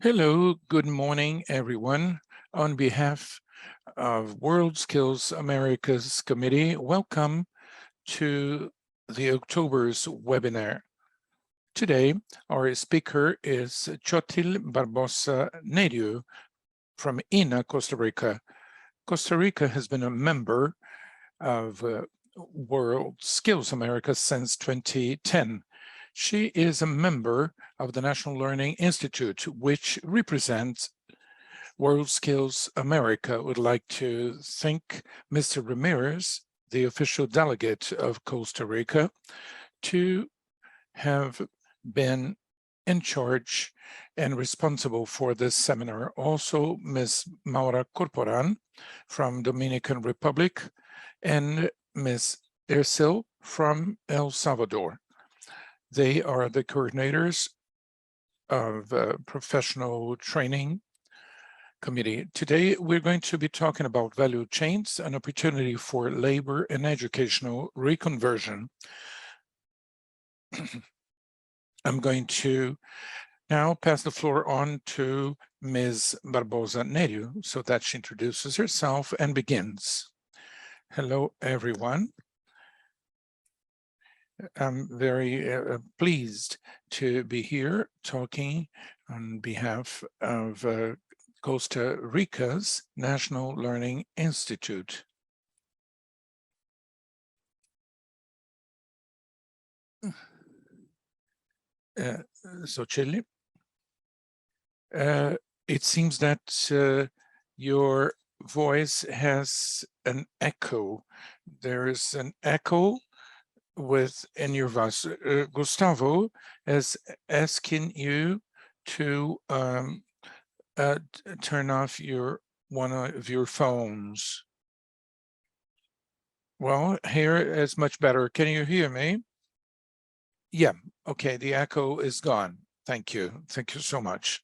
Hello, good morning, everyone. On behalf of World Skills Americas Committee, welcome to the October's webinar. Today, our speaker is Chotil Barbosa Nerio from INA, Costa Rica. Costa Rica has been a member of World Skills America since 2010. She is a member of the National Learning Institute, which represents World Skills America. Would like to thank Mr. Ramirez, the official delegate of Costa Rica, to have been in charge and responsible for this seminar. Also, Ms. Maura Corporan from Dominican Republic and Ms. Ercil from El Salvador. They are the coordinators of professional training committee. Today, we're going to be talking about value chains, an opportunity for labor and educational reconversion. I'm going to now pass the floor on to Ms. Barbosa Nerio so that she introduces herself and begins. Hello, everyone. I'm very pleased to be here talking on behalf of Costa Rica's National Learning Institute. So Chile, it seems that your voice has an echo. There is an echo in your voice. Gustavo is asking you to turn off one of your phones. Well, here is much better. Can you hear me? Yeah, okay, the echo is gone. Thank you. Thank you so much.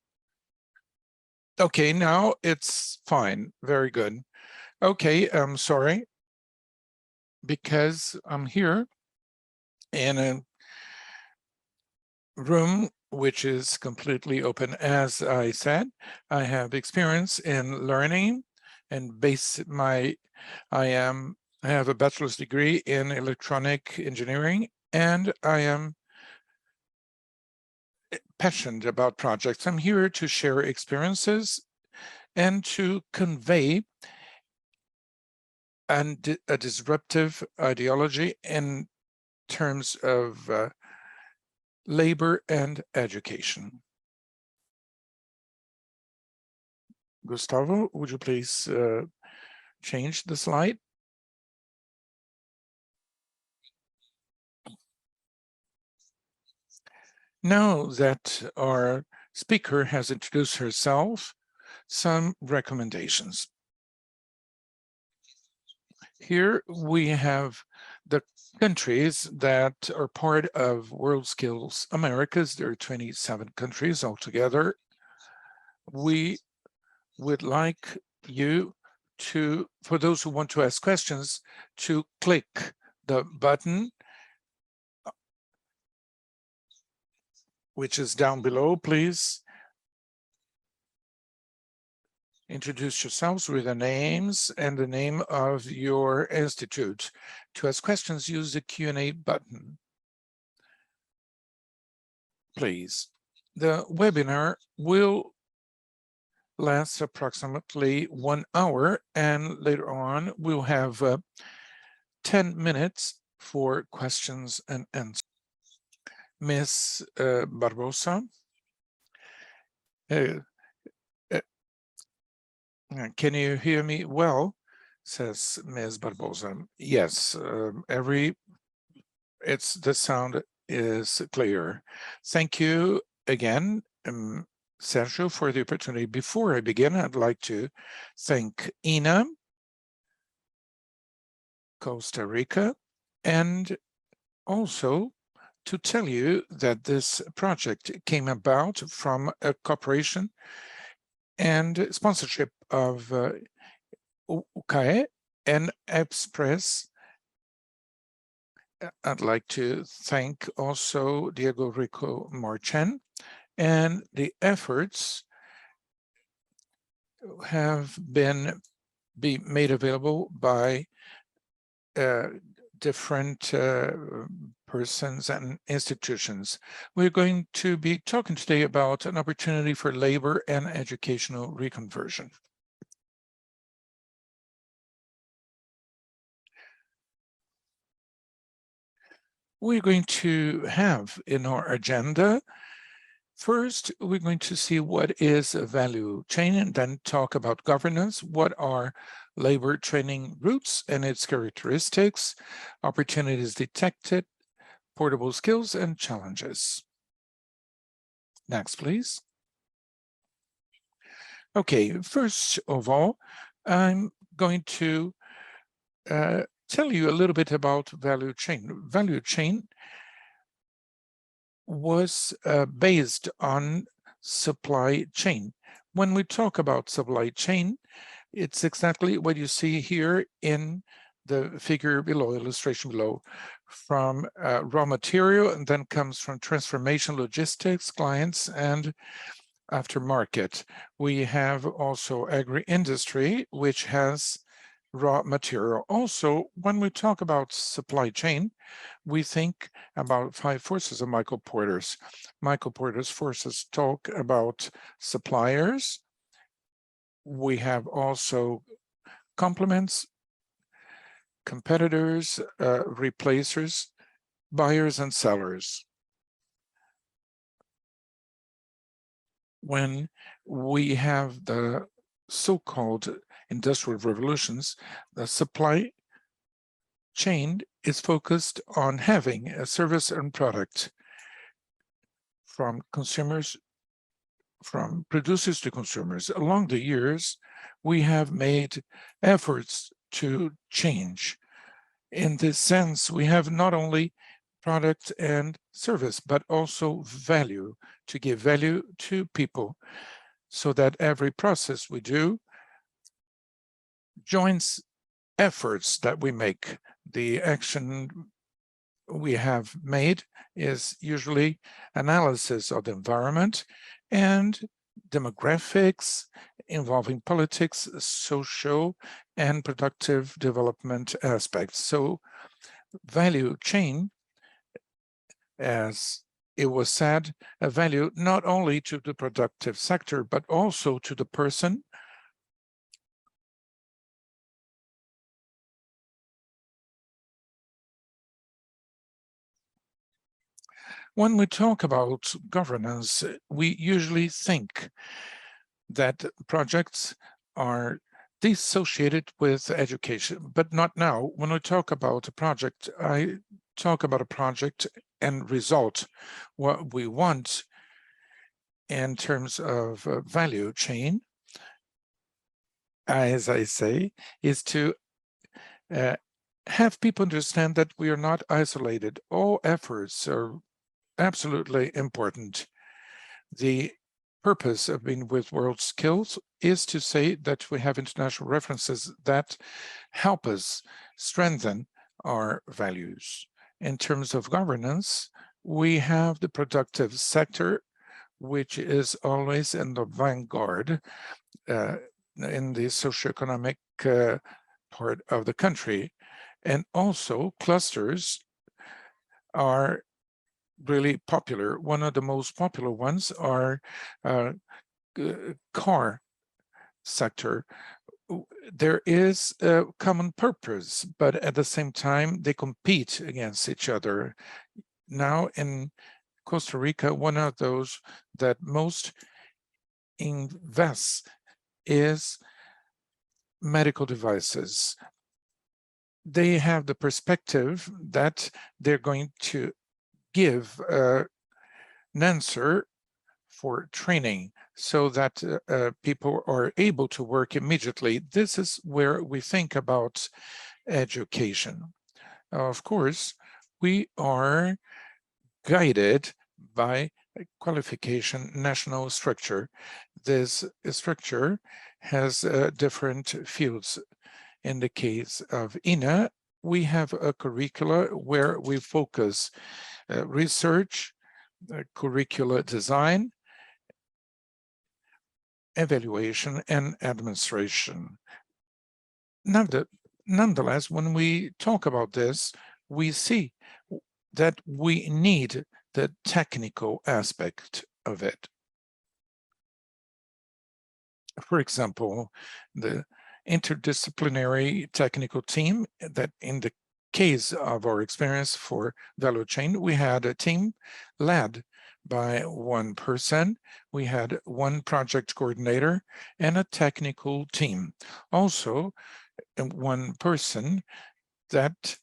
Okay, now it's fine. Very good. Okay, I'm sorry, because I'm here in a room which is completely open. As I said, I have experience in learning and I have a bachelor's degree in electronic engineering, and I am passionate about projects. I'm here to share experiences and to convey a disruptive ideology in terms of labor and education. Gustavo, would you please change the slide? Now that our speaker has introduced herself, some recommendations. Here we have the countries that are part of World Skills Americas. There are 27 countries altogether. We would like you to, for those who want to ask questions, to click the button which is down below. Please introduce yourselves with the names and the name of your institute. To ask questions, use the Q&A button, please. The webinar will last approximately 1 hour, and later on we'll have 10 minutes for questions and answers. Ms. Barbosa, can you hear me well? Says Ms. Barbosa. Yes, the sound is clear. Thank you again, Sergio, for the opportunity. Before I begin, I'd like to thank INA, Costa Rica, and also to tell you that this project came about from a cooperation and sponsorship of UCAE and Express. I'd like to thank also Diego Rico Marchen and the efforts have been made available by different persons and institutions. We're going to be talking today about an opportunity for labor and educational reconversion. We're going to have in our agenda, first, we're going to see what is a value chain and then talk about governance. What are labor training routes and its characteristics, opportunities detected, portable skills and challenges. Next, please. Okay, first of all, I'm going to tell you a little bit about value chain. Value chain was based on supply chain. When we talk about supply chain, it's exactly what you see here in the figure below, illustration below, from raw material, and then comes from transformation, logistics, clients, and aftermarket. We have also agri-industry, which has raw material. Also, when we talk about supply chain, we think about 5 forces of Michael Porter's. Michael Porter's forces talk about suppliers. We have also complements, competitors, replacers, buyers, and sellers. When we have the so-called industrial revolutions, the supply chain is focused on having a service and product from consumers, from producers to consumers. Along the years, we have made efforts to change. In this sense, we have not only product and service, but also value, to give value to people, so that every process we do joins efforts that we make. The action we have made is usually analysis of the environment and demographics involving politics, social and productive development aspects. So value chain, as it was said, a value not only to the productive sector, but also to the person, when we talk about governance, we usually think that projects are dissociated with education, but not now. When we talk about a project, I talk about a project and result. What we want in terms of value chain, as I say, is to have people understand that we are not isolated. All efforts are absolutely important. The purpose of being with World Skills is to say that we have international references that help us strengthen our values. In terms of governance, we have the productive sector, which is always in the vanguard in the socioeconomic part of the country. And also clusters are really popular. One of the most popular ones are car sector. There is a common purpose, but at the same time, they compete against each other. Now in Costa Rica, one of those that most invests is medical devices. They have the perspective that they're going to give an answer for training so that people are able to work immediately. This is where we think about education. Of course, we are guided by a qualification national structure. This structure has different fields. In the case of INA, we have a curricula where we focus research, curricula design, evaluation, and administration. Nonetheless, when we talk about this, we see that we need the technical aspect of it. For example, the interdisciplinary technical team, that in the case of our experience for value chain, we had a team led by one person. We had one project coordinator and a technical team. Also, one person that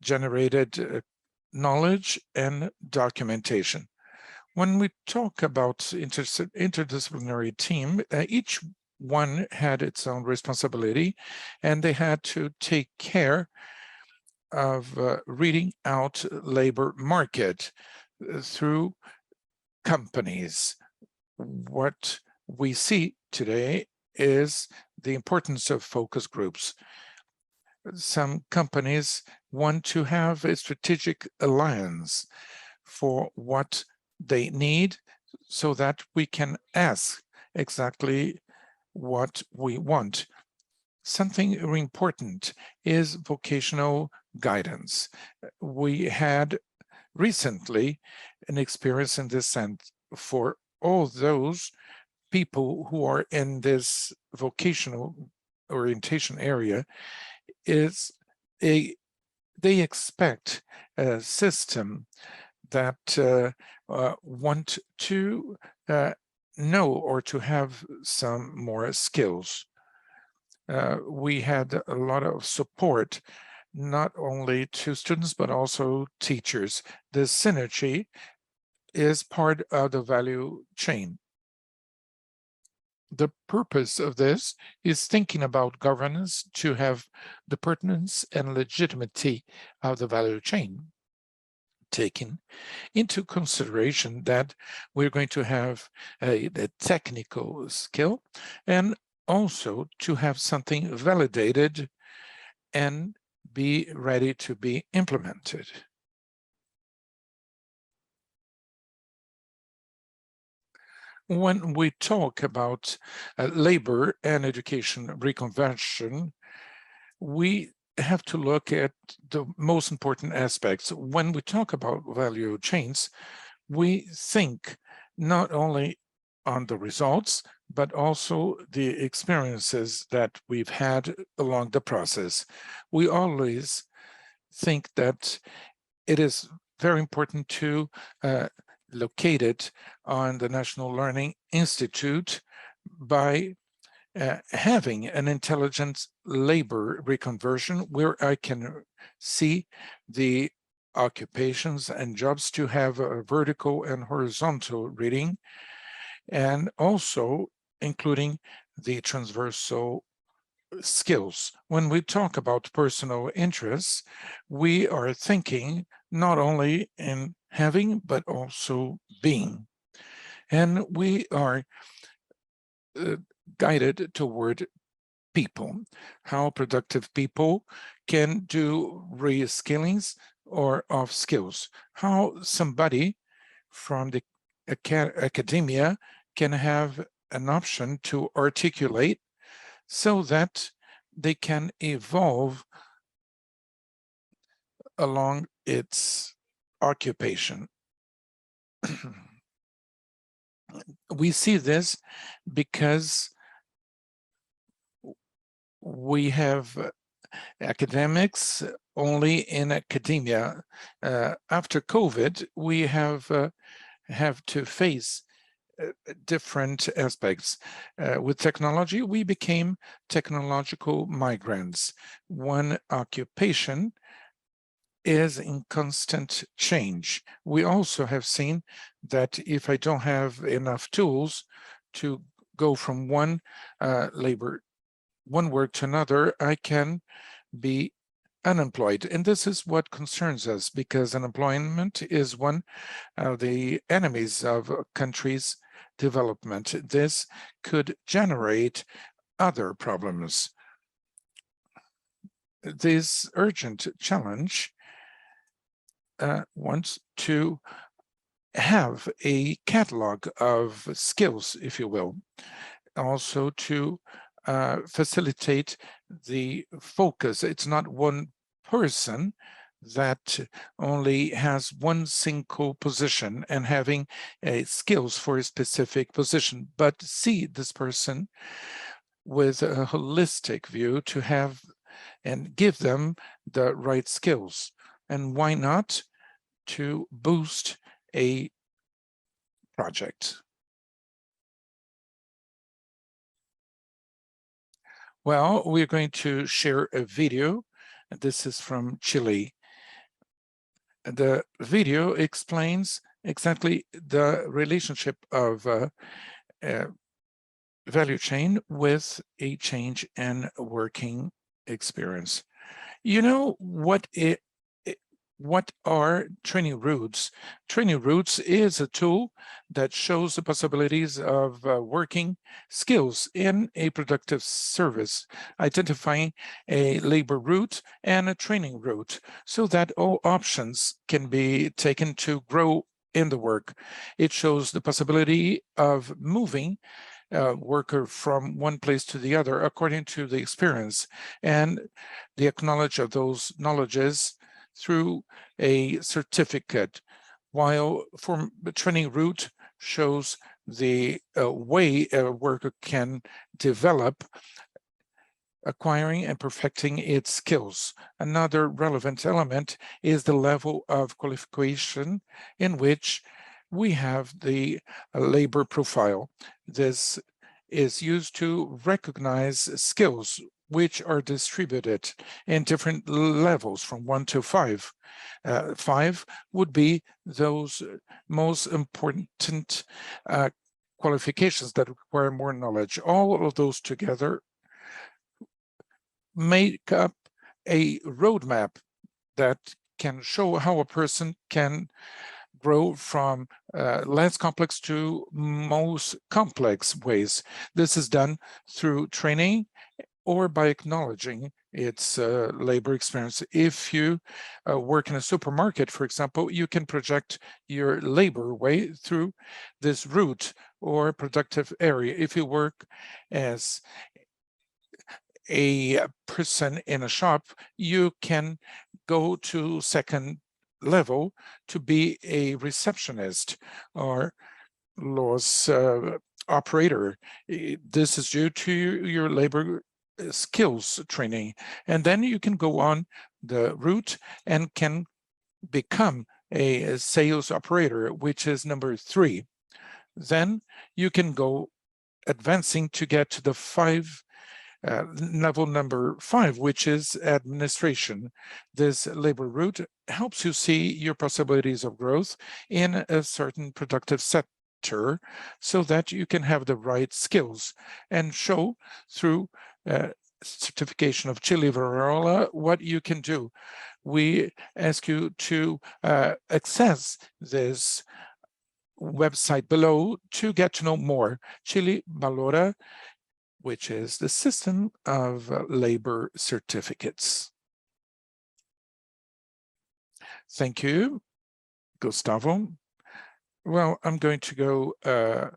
generated knowledge and documentation. When we talk about interdisciplinary team, each one had its own responsibility, and they had to take care of reading out labor market through companies. What we see today is the importance of focus groups. Some companies want to have a strategic alliance for what they need so that we can ask exactly what we want. Something important is vocational guidance. We had recently an experience in this sense for all those people who are in this vocational orientation area. They expect a system that want to know or to have some more skills. We had a lot of support, not only to students, but also teachers. The synergy is part of the value chain. The purpose of this is thinking about governance to have the pertinence and legitimacy of the value chain, taking into consideration that we're going to have a technical skill and also to have something validated and be ready to be implemented. When we talk about labor and education reconversion, we have to look at the most important aspects. When we talk about value chains, we think not only on the results, but also the experiences that we've had along the process. We always think that it is very important to locate it on the National Learning Institute by having an intelligent labor reconversion where I can see the occupations and jobs to have a vertical and horizontal reading, and also including the transversal skills. When we talk about personal interests, we are thinking not only in having, but also being. And we are guided toward people, how productive people can do reskillings or of skills, how somebody from the academia can have an option to articulate so that they can evolve along its occupation. We see this because we have academics only in academia. After COVID, we have to face different aspects. With technology, we became technological migrants. One occupation is in constant change. We also have seen that if I don't have enough tools to go from one work to another, I can be unemployed. And this is what concerns us, because unemployment is one of the enemies of a country's development. This could generate other problems. This urgent challenge wants to have a catalog of skills, if you will. also to facilitate the focus. It's not one person that only has one single position and having skills for a specific position, but see this person with a holistic view to have and give them the right skills. And why not to boost a project? Well, we're going to share a video. This is from Chile. The video explains exactly the relationship of value chain with a change in working experience. You know what are training routes? Training routes is a tool that shows the possibilities of working skills in a productive service, identifying a labor route and a training route so that all options can be taken to grow in the work. It shows the possibility of moving worker from one place to the other according to the experience and the acknowledge of those knowledges through a certificate, while the training route shows the way a worker can develop acquiring and perfecting its skills. Another relevant element is the level of qualification in which we have the labor profile. This is used to recognize skills which are distributed in different levels from 1 to 5. 5 would be those most important qualifications that require more knowledge. All of those together make up a roadmap that can show how a person can grow from less complex to most complex ways. This is done through training or by acknowledging its labor experience. If you work in a supermarket, for example, you can project your labor way through this route or productive area. If you work as a person in a shop, you can go to second level to be a receptionist or loss operator. This is due to your labor skills training. And then you can go on the route and can become a sales operator, which is number 3. Then you can go advancing to get to the level number 5, which is administration. This labor route helps you see your possibilities of growth in a certain productive sector so that you can have the right skills and show through certification of Chile Varela what you can do. We ask you to access this website below to get to know more. Chile Valora, which is the system of labor certificates. Thank you, Gustavo. Well, I'm going to go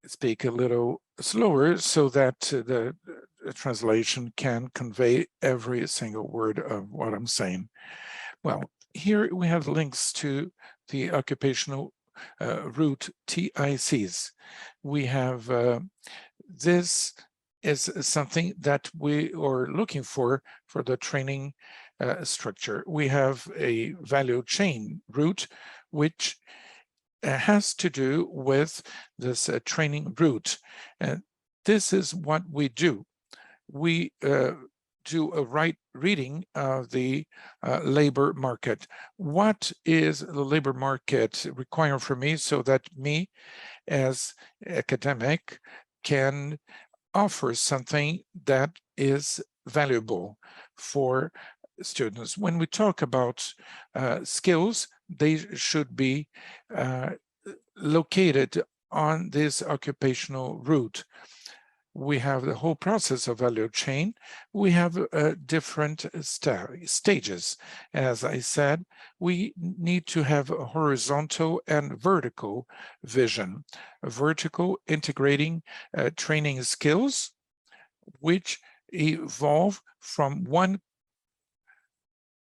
speak a little slower so that the translation can convey every single word of what I'm saying. Well, here we have links to the occupational route TICs. We have this is something that we are looking for the training structure. We have a value chain route, which has to do with this training route. And this is what we do. We do a right reading of the labor market. What is the labor market requiring for me so that me as academic can offer something that is valuable for students? When we talk about skills, they should be located on this occupational route. we have the whole process of value chain. We have different stages. As I said, we need to have a horizontal and vertical vision. A vertical integrating training skills, which evolve from one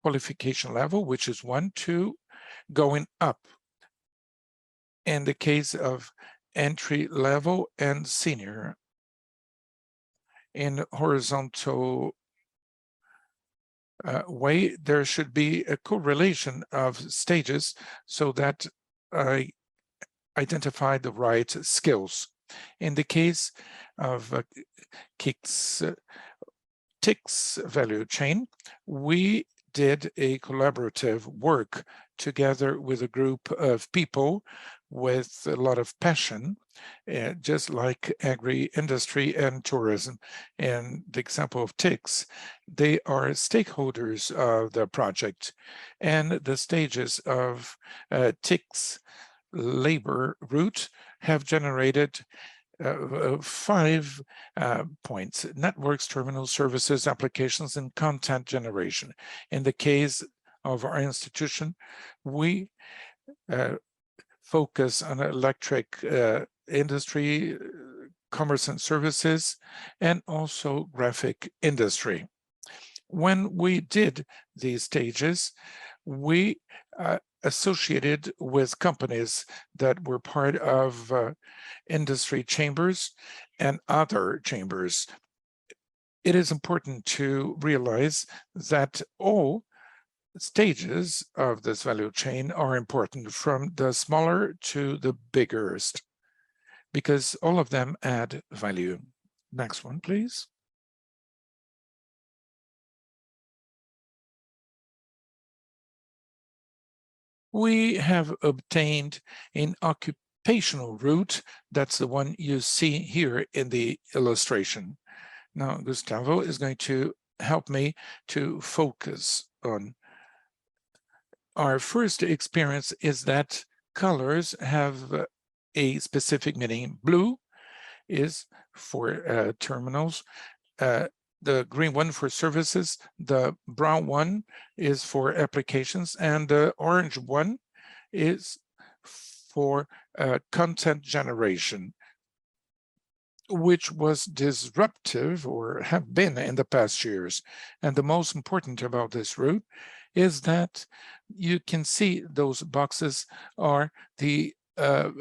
qualification level, which is 1, to going up. In the case of entry level and senior, in horizontal way, there should be a correlation of stages so that I identify the right skills. In the case of TIC's value chain, we did a collaborative work together with a group of people with a lot of passion, just like agri-industry and tourism. And the example of TICs, they are stakeholders of the project, and the stages of TIC's labor route have generated 5 points: networks, terminals, services, applications, and content generation. In the case of our institution, we focus on electric industry, commerce and services, and also graphic industry. When we did these stages, we associated with companies that were part of industry chambers and other chambers. It is important to realize that all stages of this value chain are important, from the smaller to the biggest, because all of them add value. Next one, please. We have obtained an occupational route. That's the one you see here in the illustration. Now, Gustavo is going to help me to focus on. Our first experience is that colors have a specific meaning. Blue is for terminals, the green one for services, the brown one is for applications, and the orange one is for content generation, which was disruptive, or have been in the past years. And the most important about this route is that you can see those boxes are the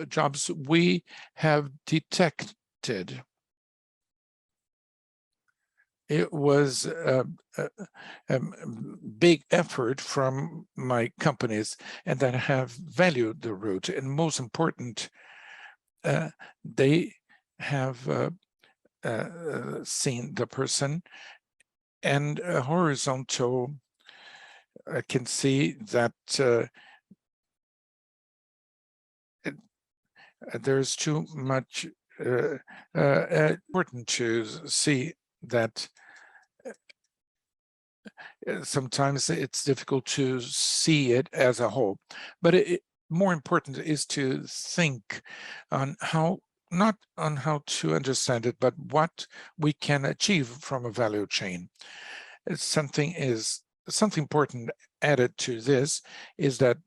jobs we have detected. It was a big effort from my companies, and that have valued the route. And most important, they have seen the person, and horizontal. I can see that there's too much important to see that sometimes it's difficult to see it as a whole, but more important is to think on how, not on how to understand it, but what we can achieve from a value chain. Something important added to this is that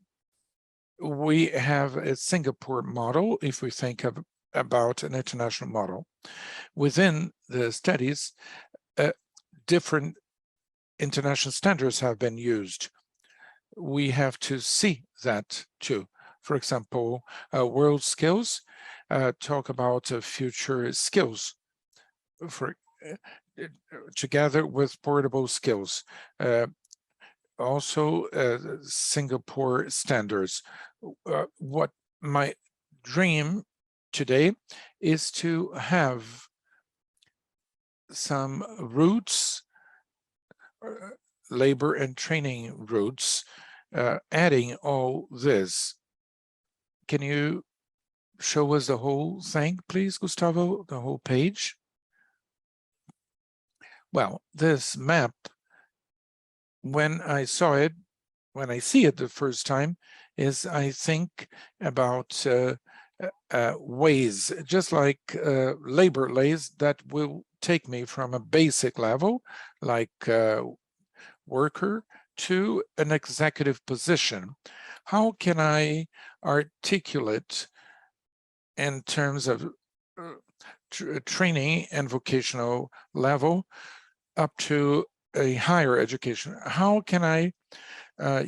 we have a Singapore model, if we think about an international model. Within the studies, different international standards have been used. We have to see that too. For example, world skills talk about future skills for together with portable skills. Also, Singapore standards. What my dream today is to have some routes, labor and training routes, adding all this. Can you show us the whole thing, please, Gustavo, the whole page? Well, this map, when I saw it, when I see it the first time, is I think about ways, just like labor lays that will take me from a basic level, like worker, to an executive position. How can I articulate in terms of training and vocational level up to a higher education? How can I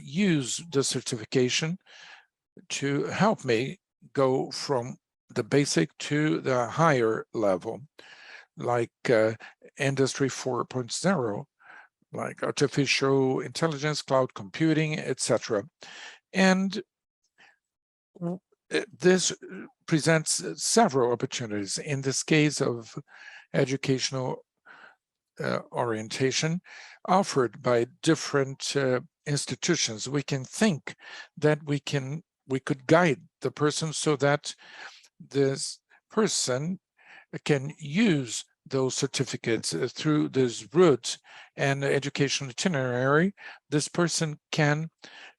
use the certification to help me go from the basic to the higher level, like Industry 4.0, like artificial intelligence, cloud computing, etc. And this presents several opportunities. In this case of educational orientation offered by different institutions, we can think that we could guide the person so that this person can use those certificates through this route and educational itinerary. This person can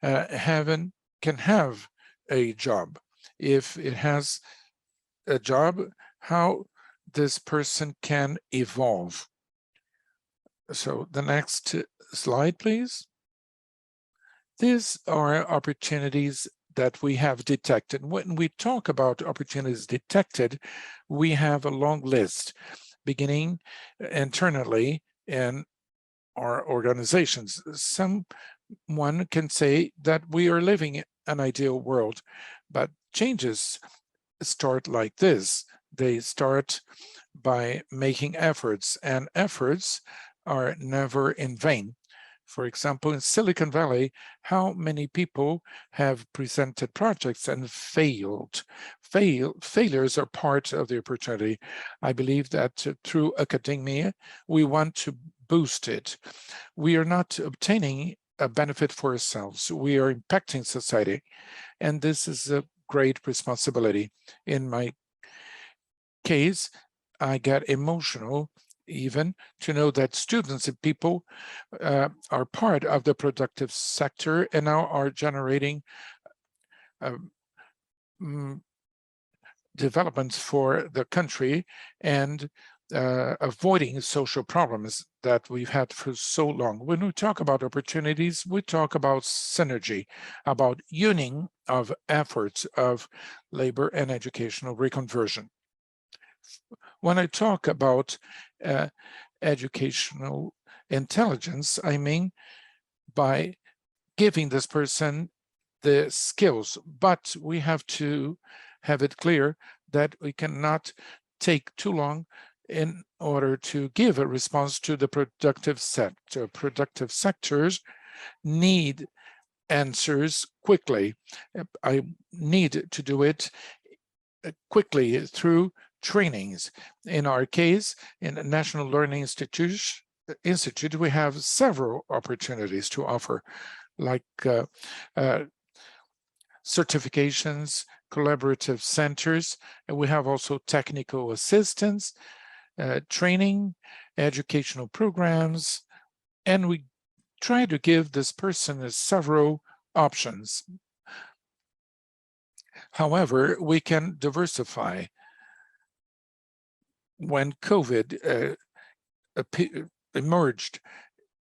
have a job. If it has a job, how this person can evolve. So the next slide, please. These are opportunities that we have detected. When we talk about opportunities detected, we have a long list beginning internally in our organizations. Someone can say that we are living an ideal world, but changes start like this. They start by making efforts, and efforts are never in vain. For example, in Silicon Valley, how many people have presented projects and failed? Failures are part of the opportunity. I believe that through academia, we want to boost it. We are not obtaining a benefit for ourselves. We are impacting society, and this is a great responsibility. In my case, I get emotional even to know that students and people are part of the productive sector and now are generating developments for the country and avoiding social problems that we've had for so long. When we talk about opportunities, we talk about synergy, about union of efforts of labor and educational reconversion. When I talk about educational intelligence, I mean by giving this person the skills, but we have to have it clear that we cannot take too long in order to give a response to the productive sector. Productive sectors need answers quickly. I need to do it quickly through trainings. In our case, in the National Learning Institute, we have several opportunities to offer, like certifications, collaborative centers, and we have also technical assistance, training, educational programs, and we try to give this person several options. However, we can diversify. When COVID emerged,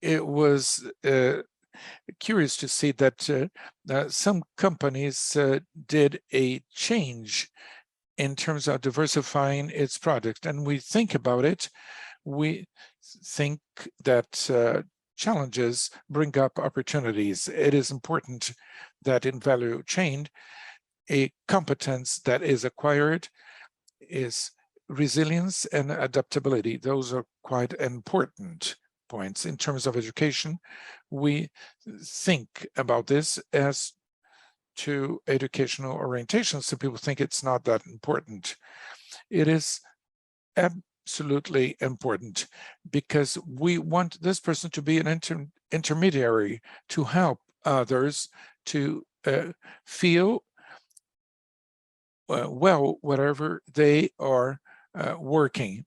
it was curious to see that some companies did a change in terms of diversifying its product. And we think about it, we think that challenges bring up opportunities. It is important that in value chain, a competence that is acquired is resilience and adaptability. Those are quite important points. In terms of education, we think about this as to educational orientation. So people think it's not that important. It is absolutely important because we want this person to be an intermediary to help others to feel well wherever they are working.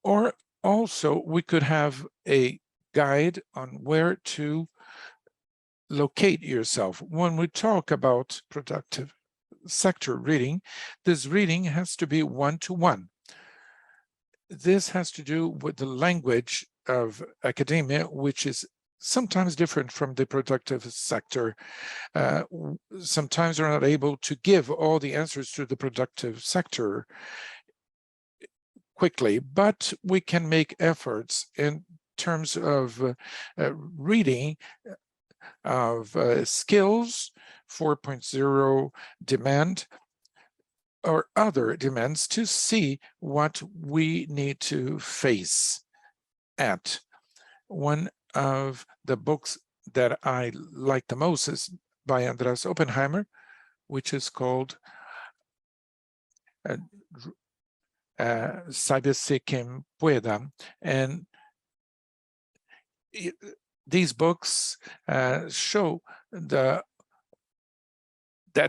Or also we could have a guide on where to locate yourself. When we talk about productive sector reading, this reading has to be one-to-one. This has to do with the language of academia, which is sometimes different from the productive sector. Sometimes we're not able to give all the answers to the productive sector quickly, but we can make efforts in terms of reading of skills, 4.0 demand, or other demands to see what we need to face at. One of the books that I like the most is by Andreas Oppenheimer, which is called Sábese quien pueda. And these books show that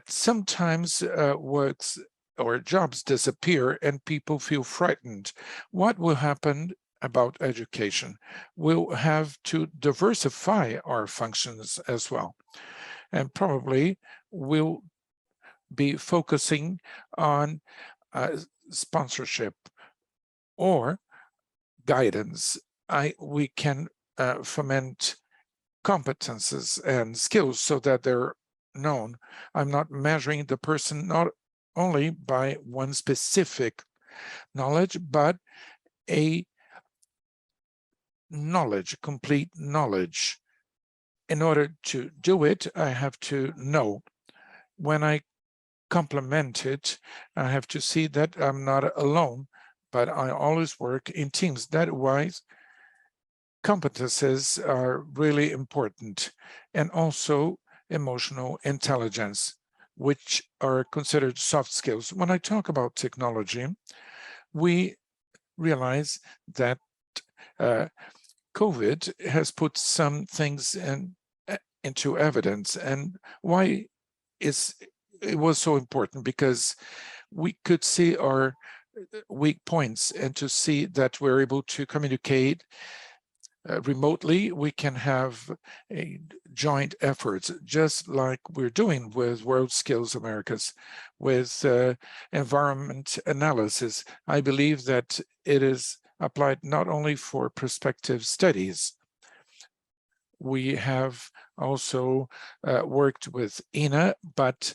sometimes works or jobs disappear and people feel frightened. What will happen about education? We'll have to diversify our functions as well. And probably we'll be focusing on sponsorship or guidance. We can foment competences and skills so that they're known. I'm not measuring the person not only by one specific knowledge, but a knowledge, complete knowledge. In order to do it, I have to know. When I complement it, I have to see that I'm not alone, but I always work in teams. That wise, competences are really important, and also emotional intelligence, which are considered soft skills. When I talk about technology, we realize that COVID has put some things into evidence. And why it was so important? Because we could see our weak points, and to see that we're able to communicate remotely, we can have a joint efforts, just like we're doing with World Skills Americas, with environment analysis. I believe that it is applied not only for prospective studies. We have also worked with INA, but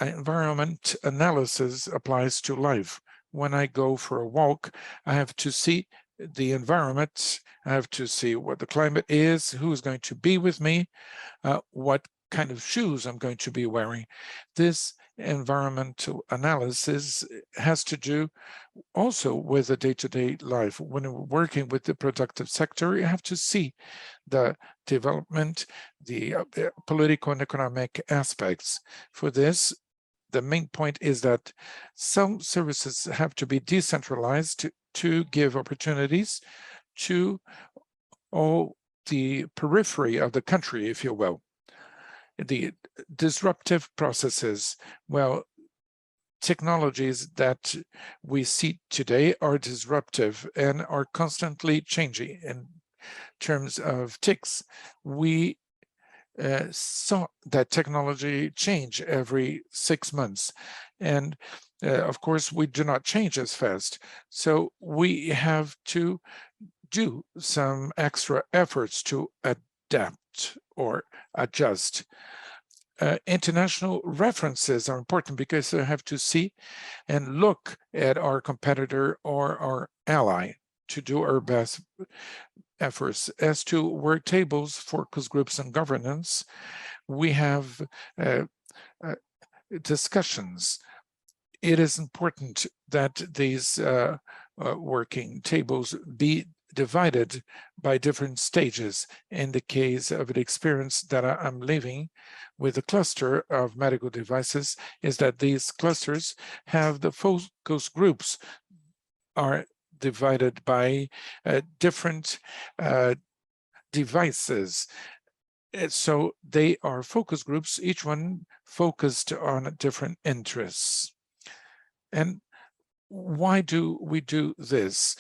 environment analysis applies to life. When I go for a walk, I have to see the environment. I have to see what the climate is, who's going to be with me, what kind of shoes I'm going to be wearing. This environmental analysis has to do also with the day-to-day life. When we're working with the productive sector, you have to see the development, the political and economic aspects. For this, the main point is that some services have to be decentralized to give opportunities to all the periphery of the country, if you will. The disruptive processes, well, technologies that we see today are disruptive and are constantly changing. In terms of TICs, we saw that technology change every 6 months. And of course, we do not change as fast. So we have to do some extra efforts to adapt or adjust. International references are important because we have to see and look at our competitor or our ally to do our best efforts. As to work tables, focus groups, and governance, we have discussions. It is important that these working tables be divided by different stages. In the case of an experience that I'm living with a cluster of medical devices, is that these clusters have the focus groups are divided by different devices. So they are focus groups, each one focused on different interests. And why do we do this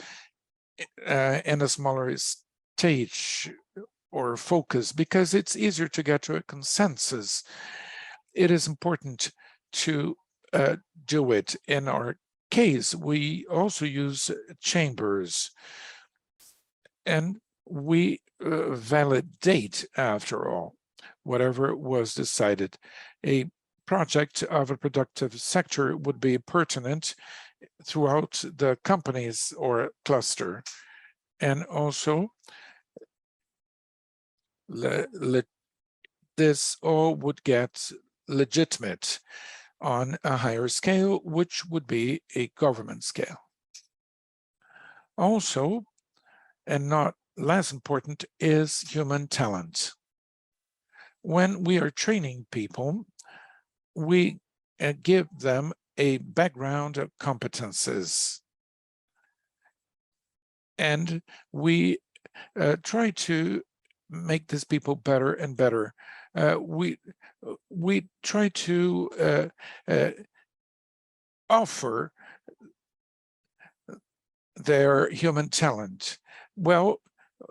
in a smaller stage or focus? Because it's easier to get to a consensus. It is important to do it. In our case, we also use chambers, and we validate, after all, whatever was decided. A project of a productive sector would be pertinent throughout the companies or cluster, and also this all would get legitimate on a higher scale, which would be a government scale. Also, and not less important, is human talent. When we are training people, we give them a background of competences, and we try to make these people better and better. We try to offer their human talent. Well,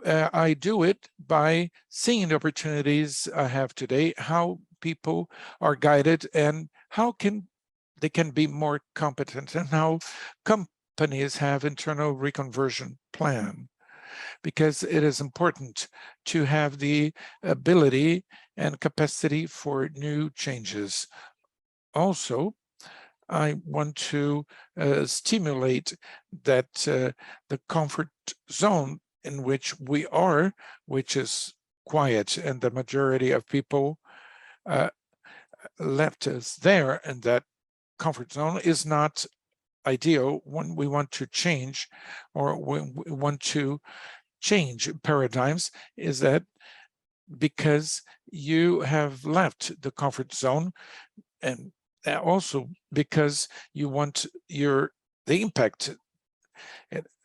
I do it by seeing the opportunities I have today, how people are guided, and how they can be more competent, and how companies have internal reconversion plan, because it is important to have the ability and capacity for new changes. Also, I want to stimulate that the comfort zone in which we are, which is quiet, and the majority of people left us there, and that comfort zone is not ideal when we want to change, or when we want to change paradigms, is that because you have left the comfort zone, and also because you want the impact,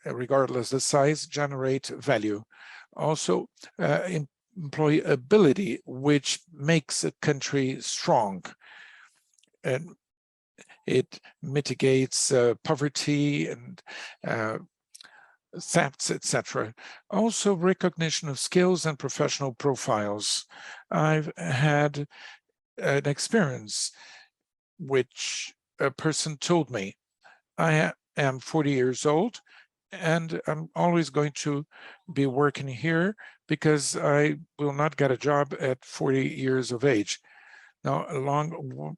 regardless the size, generate value. Also, employability, which makes a country strong, and it mitigates poverty and thefts, etc. Also, recognition of skills and professional profiles. I've had an experience which a person told me, I am 40 years old, and I'm always going to be working here because I will not get a job at 40 years of age. Now, along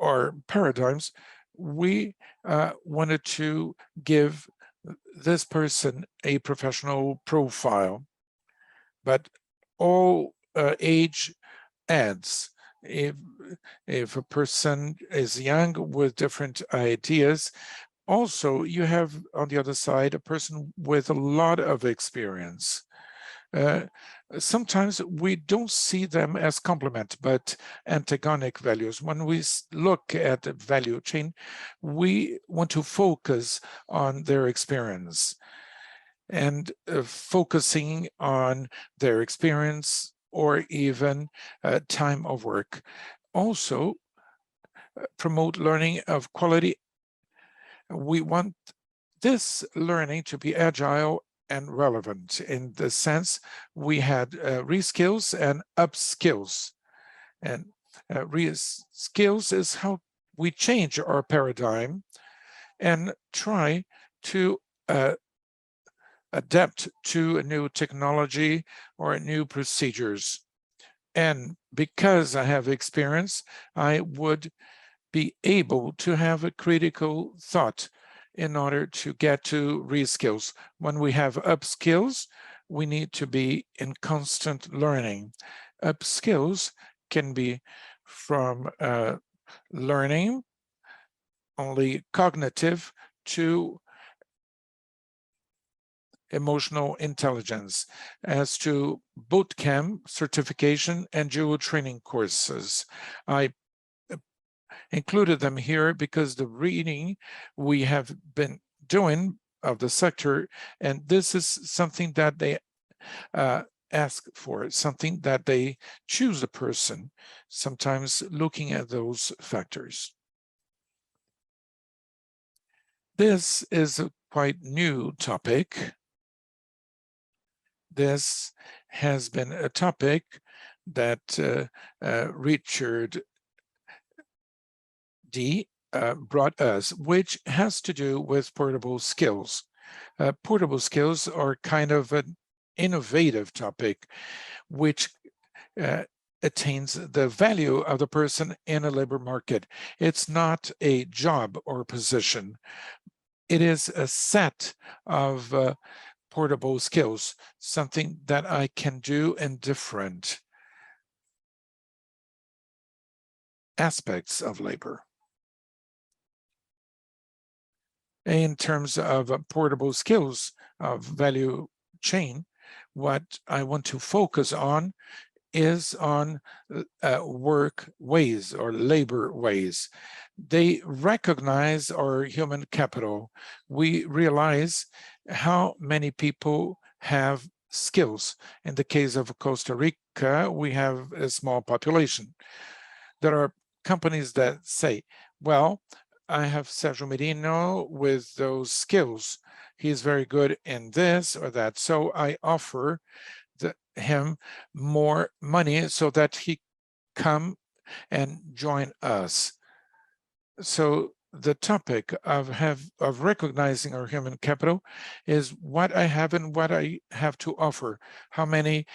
our paradigms, we wanted to give this person a professional profile, but all age adds. If a person is young with different ideas, also you have on the other side a person with a lot of experience. Sometimes we don't see them as complement, but antagonic values. When we look at the value chain, we want to focus on their experience, and focusing on their experience or even time of work. Also, promote learning of quality. We want this learning to be agile and relevant. In the sense, we had reskills and upskills. And reskills is how we change our paradigm and try to adapt to a new technology or new procedures. And because I have experience, I would be able to have a critical thought in order to get to reskills. When we have upskills, we need to be in constant learning. Upskills can be from learning, only cognitive, to emotional intelligence, as to bootcamp, certification, and dual training courses. I included them here because the reading we have been doing of the sector, and this is something that they ask for, something that they choose the person, sometimes looking at those factors. This is a quite new topic. This has been a topic that Richard D. brought us, which has to do with portable skills. Portable skills are kind of an innovative topic, which attains the value of the person in a labor market. It's not a job or position. It is a set of portable skills, something that I can do in different aspects of labor. In terms of portable skills of value chain, what I want to focus on is on work ways or labor ways. They recognize our human capital. We realize how many people have skills. In the case of Costa Rica, we have a small population. There are companies that say, well, I have Sergio Merino with those skills. He's very good in this or that. So I offer him more money so that he come and join us. So the topic of recognizing our human capital is what I have and what I have to offer, how many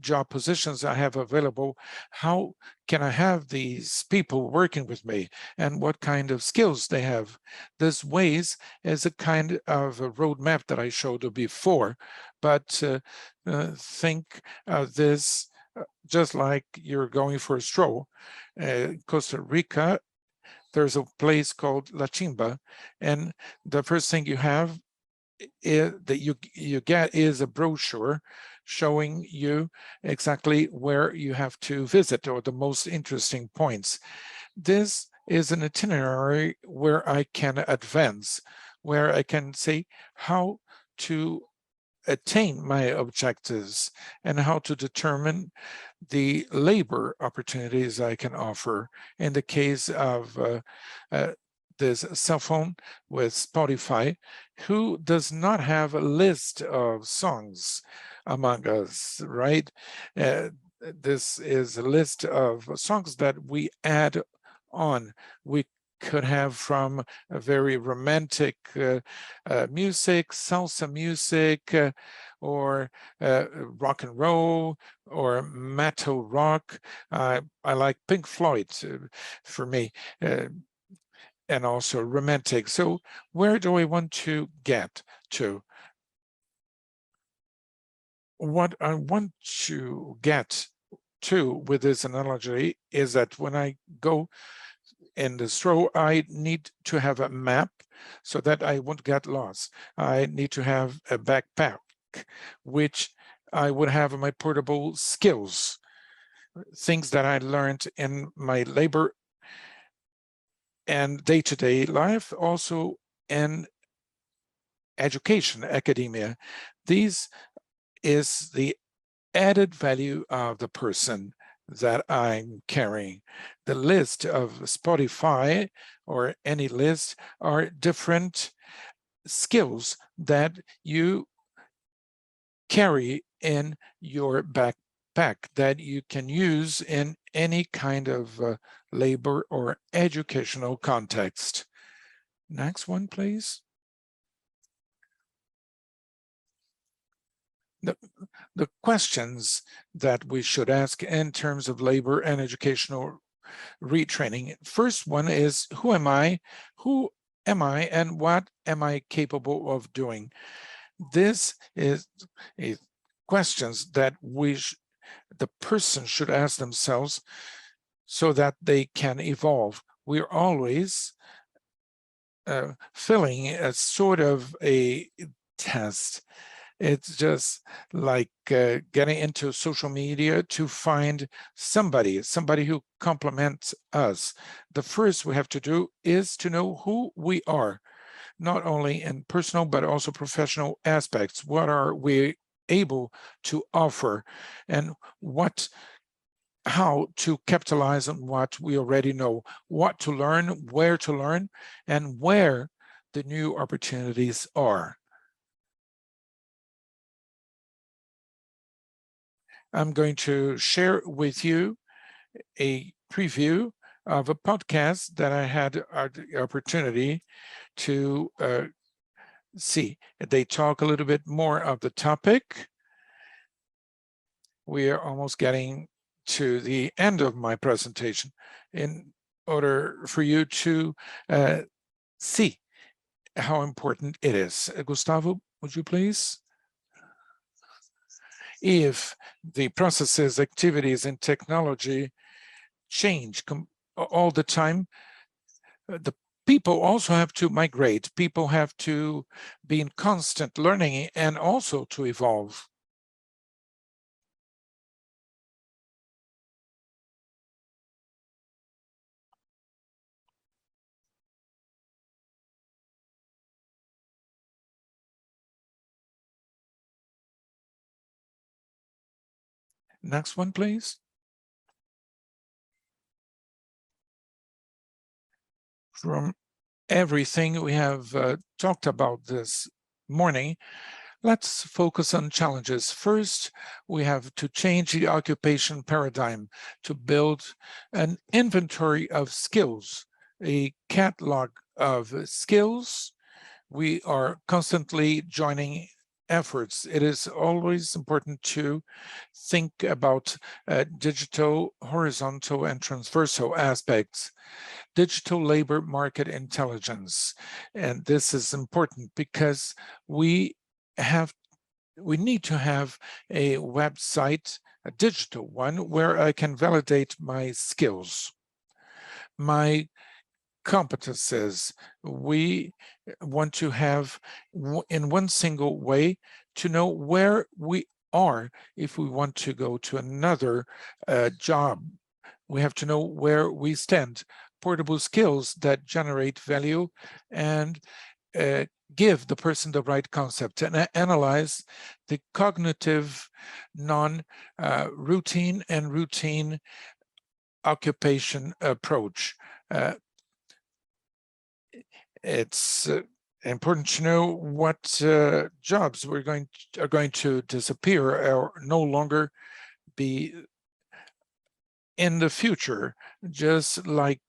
job positions I have available, how can I have these people working with me, and what kind of skills they have. This ways is a kind of a roadmap that I showed you before, but think of this just like you're going for a stroll. Costa Rica, there's a place called La Chimba, and the first thing you have that you get is a brochure showing you exactly where you have to visit or the most interesting points. This is an itinerary where I can advance, where I can say how to attain my objectives and how to determine the labor opportunities I can offer. In the case of this cell phone with Spotify, who does not have a list of songs among us, right? This is a list of songs that we add on. We could have from a very romantic music, salsa music, or rock and roll, or metal rock. I like Pink Floyd for me, and also romantic. So where do I want to get to? What I want to get to with this analogy is that when I go in the stroll, I need to have a map so that I won't get lost. I need to have a backpack, which I would have my portable skills, things that I learned in my labor and day-to-day life, also in education, academia. These is the added value of the person that I'm carrying. The list of Spotify or any list are different skills that you carry in your backpack that you can use in any kind of labor or educational context. Next one, please. The questions that we should ask in terms of labor and educational retraining. First one is, who am I? Who am I and what am I capable of doing? This is questions that the person should ask themselves so that they can evolve. We're always filling a sort of a test. It's just like getting into social media to find somebody who complements us. The first we have to do is to know who we are, not only in personal, but also professional aspects. What are we able to offer, and how to capitalize on what we already know, what to learn, and where the new opportunities are. I'm going to share with you a preview of a podcast that I had the opportunity to see. They talk a little bit more of the topic. We are almost getting to the end of my presentation in order for you to see how important it is. Gustavo, would you please? If the processes, activities, and technology change all the time, the people also have to migrate. People have to be in constant learning and also to evolve. Next one, please. From everything we have talked about this morning, let's focus on challenges. First, we have to change the occupation paradigm to build an inventory of skills, a catalog of skills. We are constantly joining efforts. It is always important to think about digital, horizontal, and transversal aspects. Digital labor market intelligence. And this is important because we need to have a website, a digital one, where I can validate my skills, my competences. We want to have in one single way to know where we are. If we want to go to another job, we have to know where we stand. Portable skills that generate value and give the person the right concept, and analyze the cognitive non-routine and routine occupation approach. It's important to know what jobs are going to disappear or no longer be in the future, just like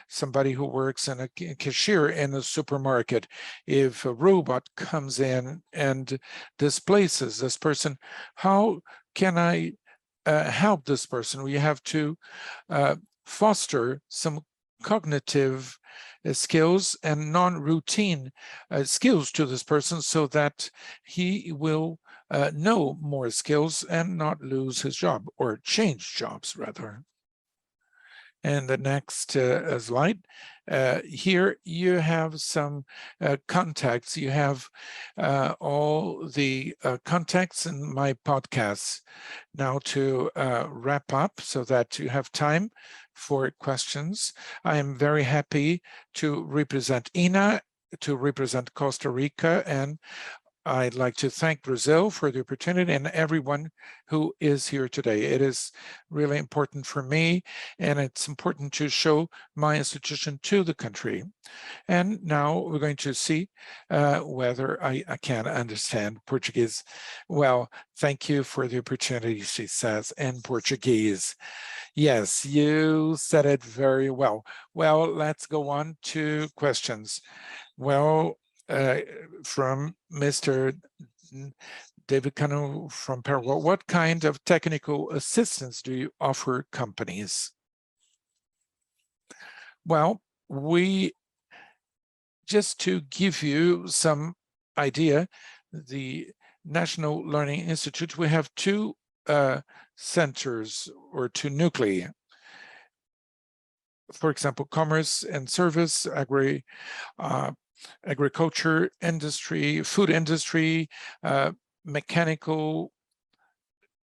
somebody who works in a cashier in a supermarket. If a robot comes in and displaces this person, how can I help this person? We have to foster some cognitive skills and non-routine skills to this person so that he will know more skills and not lose his job, or change jobs rather. And the next slide. Here you have some contacts. You have all the contacts in my podcasts. Now to wrap up so that you have time for questions. I am very happy to represent INA, to represent Costa Rica, and I'd like to thank Brazil for the opportunity and everyone who is here today. It is really important for me, and it's important to show my institution to the country. And now we're going to see whether I can understand Portuguese. Well, thank you for the opportunity, she says, in Portuguese. Yes, you said it very well. Well, let's go on to questions. Well, from Mr. David Cano from Paraguay, what kind of technical assistance do you offer companies? Well, just to give you some idea, the National Learning Institute, we have two centers or two nuclei. For example, commerce and service, agriculture industry, food industry, mechanical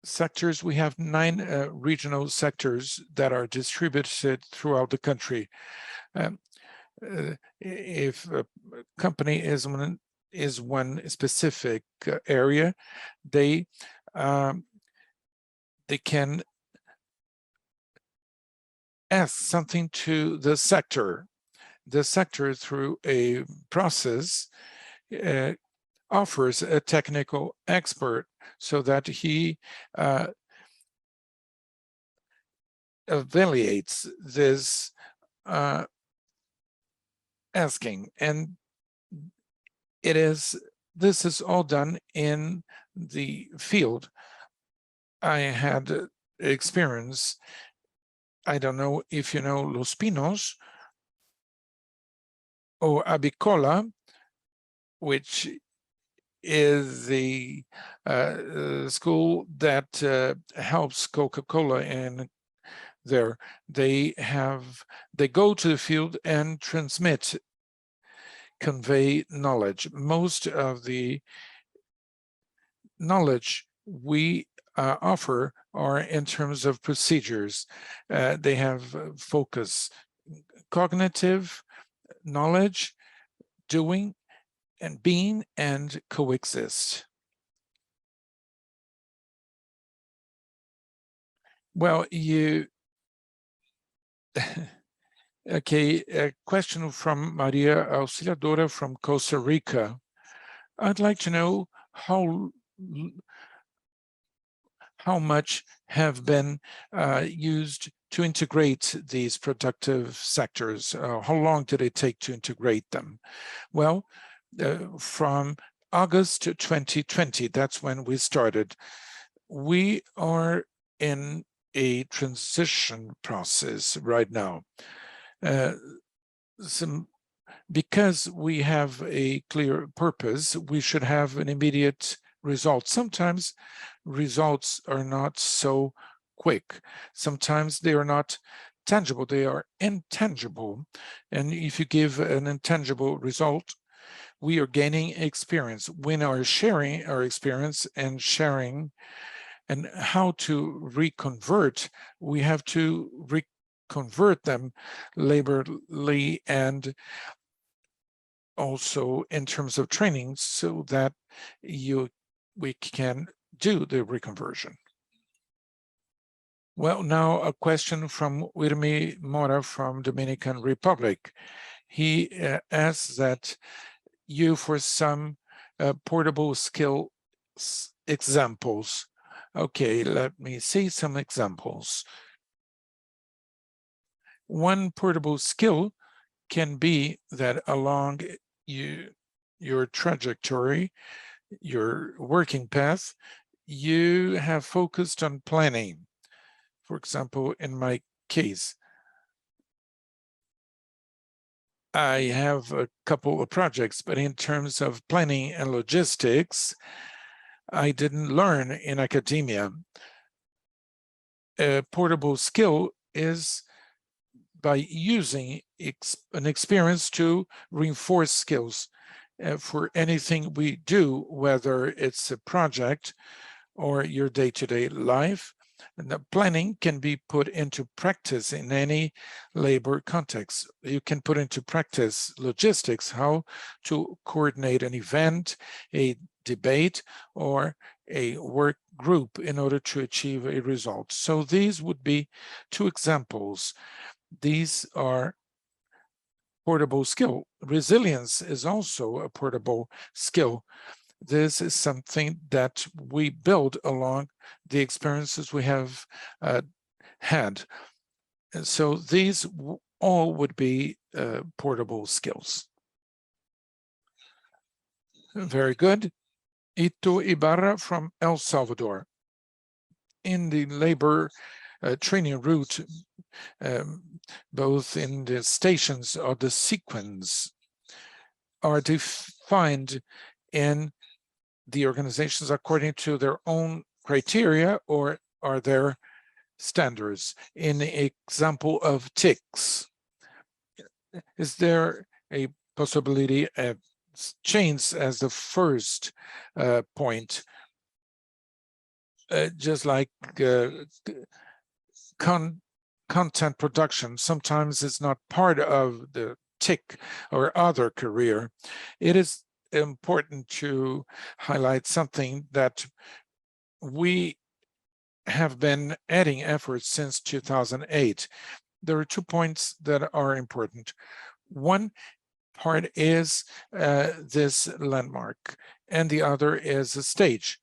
sectors. We have 9 regional sectors that are distributed throughout the country. If a company is one specific area, they can ask something to the sector. The sector, through a process, offers a technical expert so that he evaluates this asking, and this is all done in the field. I had experience. I don't know if you know Los Pinos or Abicola, which is the school that helps Coca-Cola in there. They go to the field and convey knowledge. Most of the knowledge we offer are in terms of procedures. They have focus, cognitive knowledge, doing and being, and coexist. Well, okay, a question from Maria Auxiliadora from Costa Rica. I'd like to know how much have been used to integrate these productive sectors? How long did it take to integrate them? Well, from August 2020, that's when we started. We are in a transition process right now. Because we have a clear purpose, we should have an immediate result. Sometimes results are not so quick. Sometimes they are not tangible, they are intangible. And if you give an intangible result, we are gaining experience. We are sharing our experience and sharing and how to reconvert. We have to reconvert them laborally and also in terms of training so that we can do the reconversion. Well, now a question from Wirmi Mora from Dominican Republic. He asks that you for some portable skill examples. Okay, let me see some examples. One portable skill can be that along your trajectory, your working path, you have focused on planning. For example, in my case, I have a couple of projects, but in terms of planning and logistics, I didn't learn in academia. A portable skill is by using an experience to reinforce skills for anything we do, whether it's a project or your day-to-day life. And the planning can be put into practice in any labor context. You can put into practice logistics, how to coordinate an event, a debate, or a work group in order to achieve a result. So these would be two examples. These are portable skill. Resilience is also a portable skill. This is something that we build along the experiences we have had. And so these all would be portable skills. Very good. Ito Ibarra from El Salvador. In the labor training route, both in the stations or the sequence are defined in the organizations according to their own criteria, or are there standards? In the example of TICs, is there a possibility of chains as the first point, just like content production? Sometimes it's not part of the TIC or other career. It is important to highlight something that we have been adding efforts since 2008. There are 2 points that are important. One part is this landmark, and the other is a stage.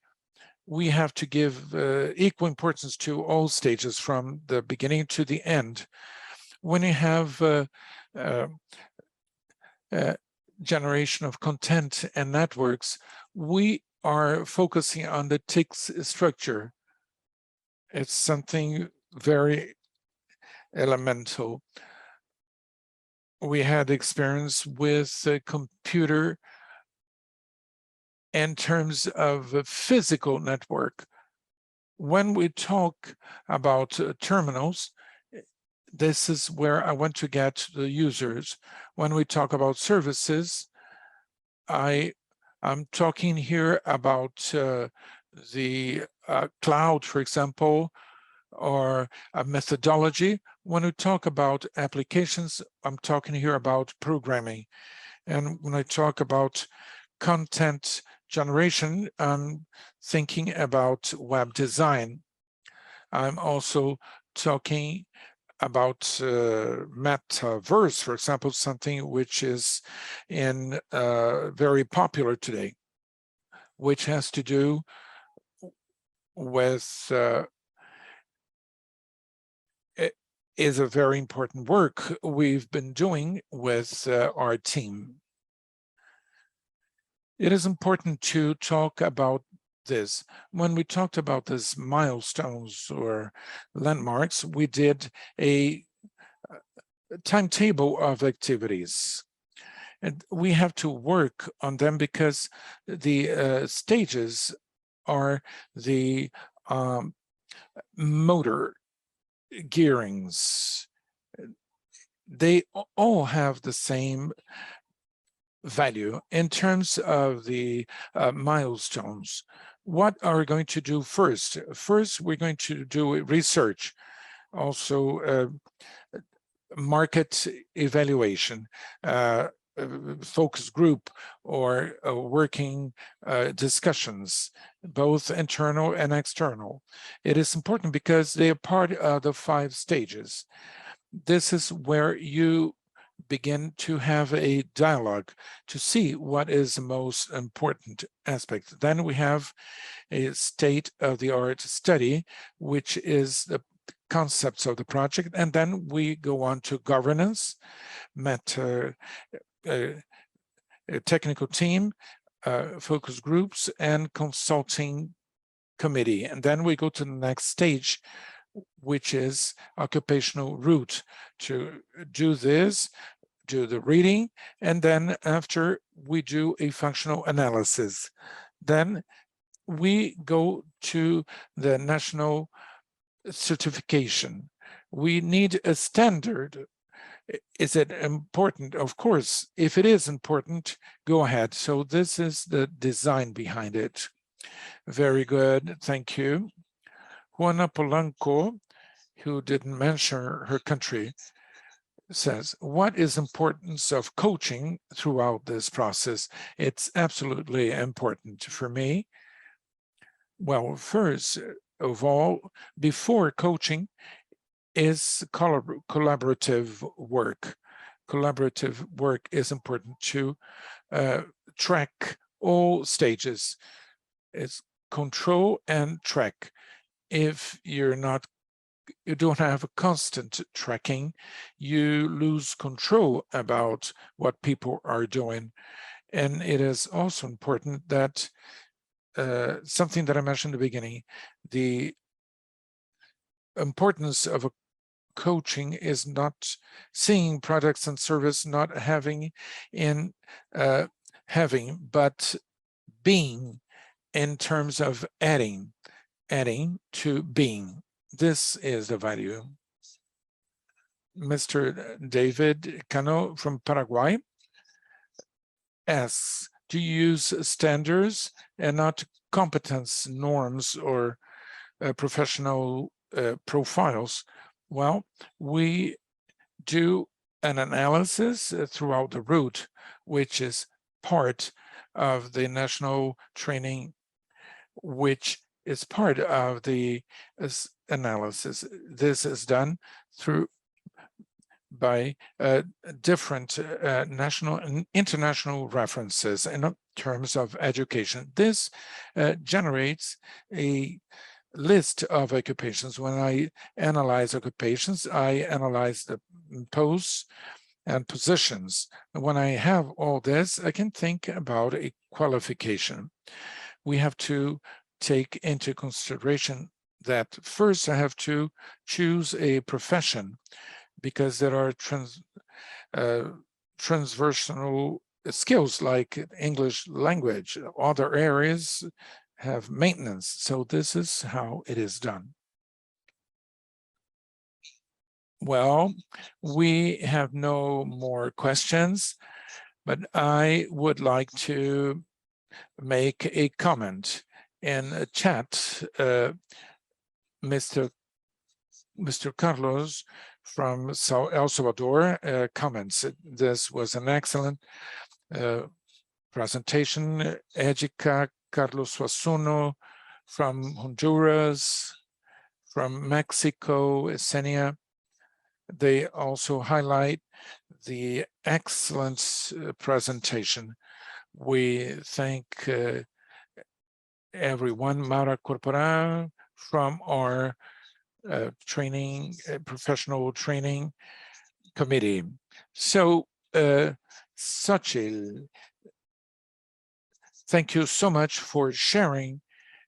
we have to give equal importance to all stages from the beginning to the end. When you have generation of content and networks, we are focusing on the TICS structure. It's something very elemental. We had experience with a computer in terms of a physical network. When we talk about terminals, this is where I want to get the users. When we talk about services, I'm talking here about the cloud, for example, or a methodology. When we talk about applications, I'm talking here about programming. And when I talk about content generation, I'm thinking about web design. I'm also talking about metaverse, for example, something which is very popular today, which has to do with is a very important work we've been doing with our team. It is important to talk about this. When we talked about these milestones or landmarks, we did a timetable of activities. And we have to work on them because the stages are the motor gearings. They all have the same value. In terms of the milestones, what are we going to do first? First, we're going to do research, also market evaluation, focus group, or working discussions, both internal and external. It is important because they are part of the 5 stages. This is where you begin to have a dialogue to see what is the most important aspect. Then we have a state-of-the-art study, which is the concepts of the project, and then we go on to governance, technical team, focus groups, and consulting committee. And then we go to the next stage, which is occupational route. To do this, do the reading, and then after we do a functional analysis. Then we go to the national certification. We need a standard. Is it important? Of course, if it is important, go ahead. So this is the design behind it. Very good, thank you. Juana Polanco, who didn't mention her country, says, what is importance of coaching throughout this process? It's absolutely important for me. Well, first of all, before coaching is collaborative work. Collaborative work is important to track all stages. It's control and track. If you don't have a constant tracking, you lose control about what people are doing. And it is also important that something that I mentioned in the beginning, the importance of a coaching is not seeing products and service not having in having, but being, in terms of adding to being. This is the value. Mr. David Cano from Paraguay asks, do you use standards and not competence norms or professional profiles? Well, we do an analysis throughout the route, which is part of the national training, which is part of the analysis. This is done by different national and international references in terms of education. This generates a list of occupations. When I analyze occupations, I analyze the posts and positions. When I have all this, I can think about a qualification. We have to take into consideration that first I have to choose a profession, because there are transversal skills like English language. Other areas have maintenance. So this is how it is done. Well, we have no more questions, but I would like to make a comment in a chat. Mr. Carlos from El Salvador comments, this was an excellent presentation. Ejica Carlos Suasuno from Honduras, from Mexico, Esenia. They also highlight the excellent presentation. We thank everyone, Mara Corporal from our professional training committee. So, Xochitl, thank you so much for sharing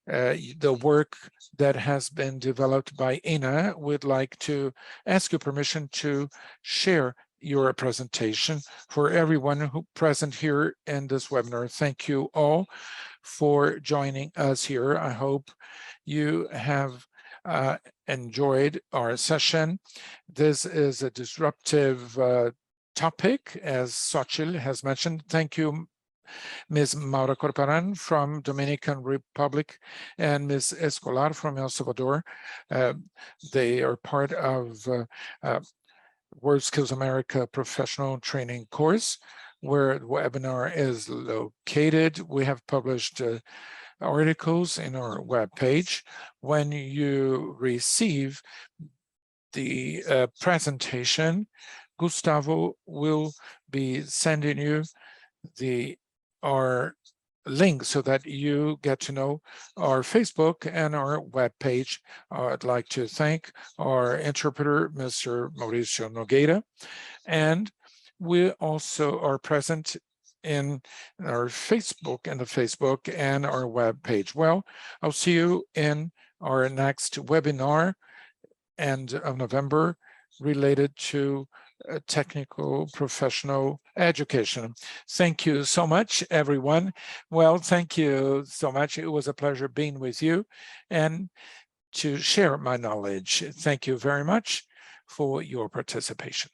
the work that has been developed by INA. We'd like to ask you permission to share your presentation for everyone who present here in this webinar. Thank you all for joining us here. I hope you have enjoyed our session. This is a disruptive topic, as Xochitl has mentioned. Thank you, Ms. Maura Corporan from Dominican Republic and Ms. Escolar from El Salvador. They are part of World Skills America Professional Training course, where the webinar is located. We have published articles in our webpage. When you receive the presentation, Gustavo will be sending you our link so that you get to know our Facebook and our webpage. I'd like to thank our interpreter, Mr. Mauricio Nogueira, and we also are present in our Facebook and our webpage. Well, I'll see you in our next webinar end of November related to technical professional education. Thank you so much, everyone. Well, thank you so much. It was a pleasure being with you and to share my knowledge. Thank you very much for your participation.